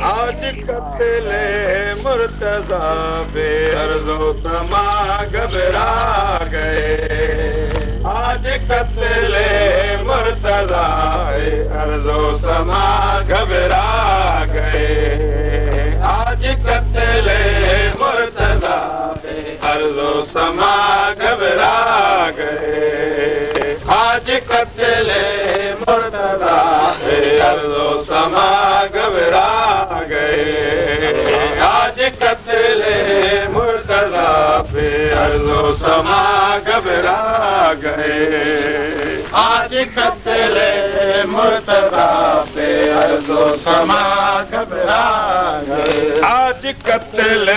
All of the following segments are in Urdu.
آج قتل مرتضی بے عرض و سما گھبرا گئے آج قتل مرتضی بے عرض و سما گھبرا گئے آج قتل مرتضی بے عرض و سما گھبرا گئے آج قتل مرتضی بے عرض و سما گھبرا گئے آج قتل مرتضی بے عرض و سما گھبرا گئے آج قتل مرتضی بے عرض و سما گھبرا گئے آج قتل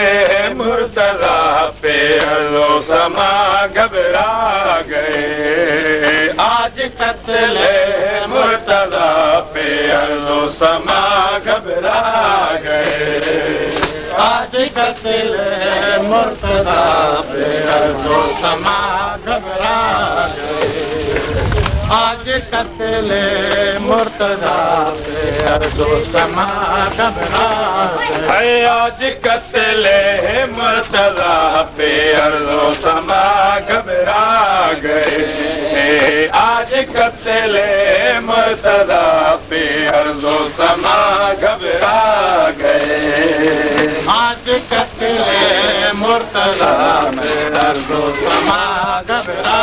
مرتضی بے عرض و سما گھبرا گئے آج قتل مرتضی بے عرض و سما گھبرا گئے آج قتل مرتضی بے عرض و سما گھبرا گئے آج قتل مرتضی بے عرض و سما گھبرا گئے آج قتل مرتضی بے عرض و سما گھبرا گئے آج قتل مرتضی بے عرض و سما گھبرا گئے آج قتل مرتضی بے عرض و سما گھبرا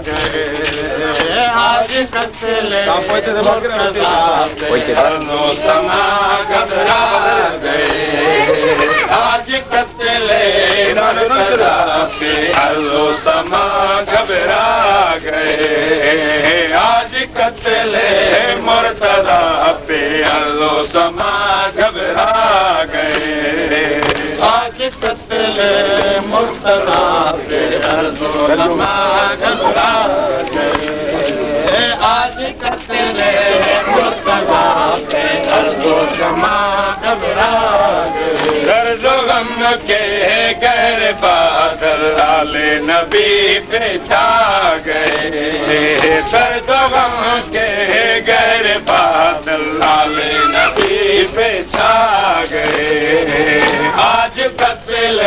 گئے آج قتل مرتضی بے عرض و سما گھبرا گئے آج قتل مرتضی بے عرض و سما گھبرا گئے آج قتل مرتضی بے عرض و سما گھبرا گئے آج قتل مرتضی بے عرض و سما گھبرا گئے آج قتل مرتضی بے عرض و سما گھبرا گئے درد و غم کے گہر بادل آل نبی پہ چھا گئے درد و غم کے گہر بادل آل نبی پہ چھا گئے آج قتل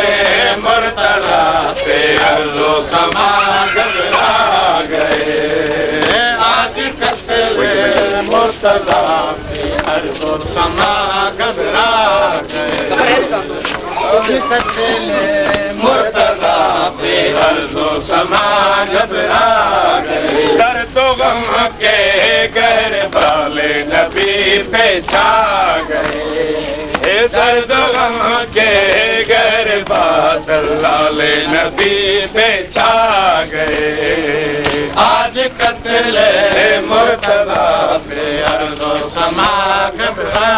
مرتضی بے عرض و سما گھبرا گئے آج قتل مرتضی بے عرض و سما گھبرا گئے آج قتل مرتضی بے عرض و سما گھبرا گئے درد و غم کے گہر بال نبی پہ چھا گئے درد و غم کے گہر بادل آل نبی پہ چھا گئے آج قتل مرتضی بے عرض و سما گھبرا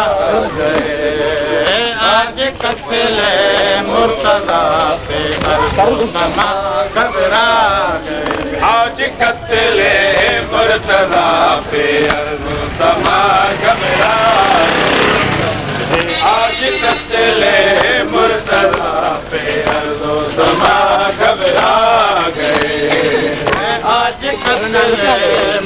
گئے آج قتل مرتضی بے عرض و سما گھبرا گئے آج قتل مرتضی بے عرض و سما گھبرا گئے آج قتل مرتضی بے عرض و سما گھبرا گئے آج قتل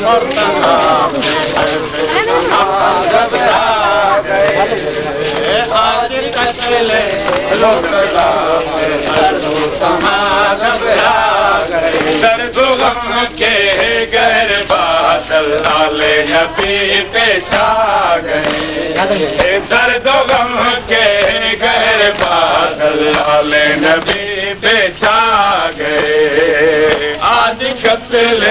مرتضی بے عرض و سما گھبرا گئے آج قتل مرتضی بے عرض و سما گھبرا گئے درد و غم کے گہر بادل آل نبی پہ چھا گئے درد و غم کے گہر بادل آل نبی پہ چھا گئے آج قتل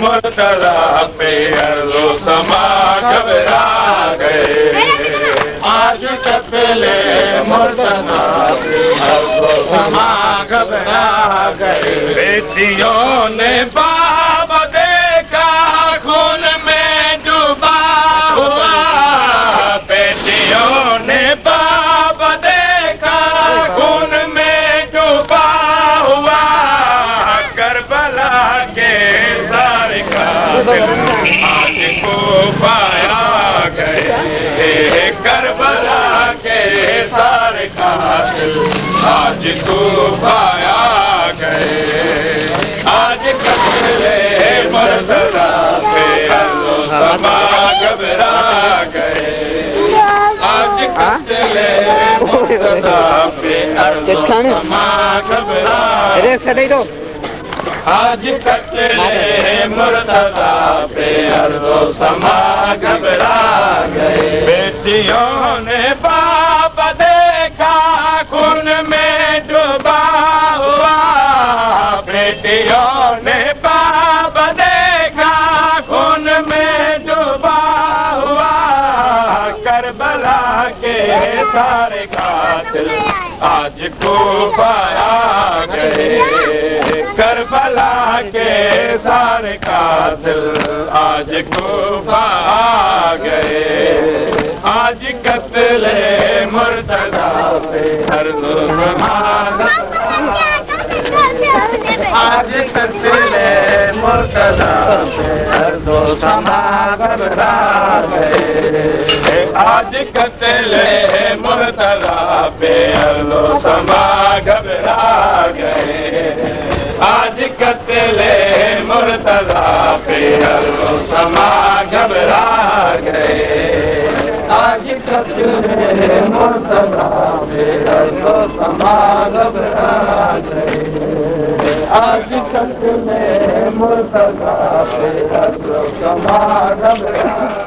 مرتضی بے عرض و سما گھبرا گئے آج قتل مرتضی بے عرض و سما گھبرا گئے بیٹیوں نے باپ دیکھا خون میں ڈوبا ہوا بیٹیوں نے باپ دیکھا خون میں ڈوبا ہوا کربلا کے سارے قاتل آج کو پایا گئے کربلا کے سارے قاتل آج کو پایا گئے آج قتل مرتضی مرتضی پہ عرض و سما گھبرا آج قتل مرتضی پہ عرض و سما گھبرا گئے بیٹیوں نے باپ دیکھا خون میں ڈوبا ہوا بیٹیوں نے باپ دیکھا خون میں ڈوبا ہوا کربلا کے سارے قاتل آج کوفہ آ گئے کربلا کے سارے قاتل آج کوفہ آ گئے آج قتل مرتضی پہ عرض و سما آج قتل مرتضی پہ عرض و سما گھبرا گئے آج قتل مرتضی پہ عرض و سما گھبرا گئے آج قتل مرتضی پہ عرض و سما گھبرا گئے آج قتل مرتضی پہ عرض و سما گھبرا گئے آج قتل مرتضی پہ عرض و سما گھبرا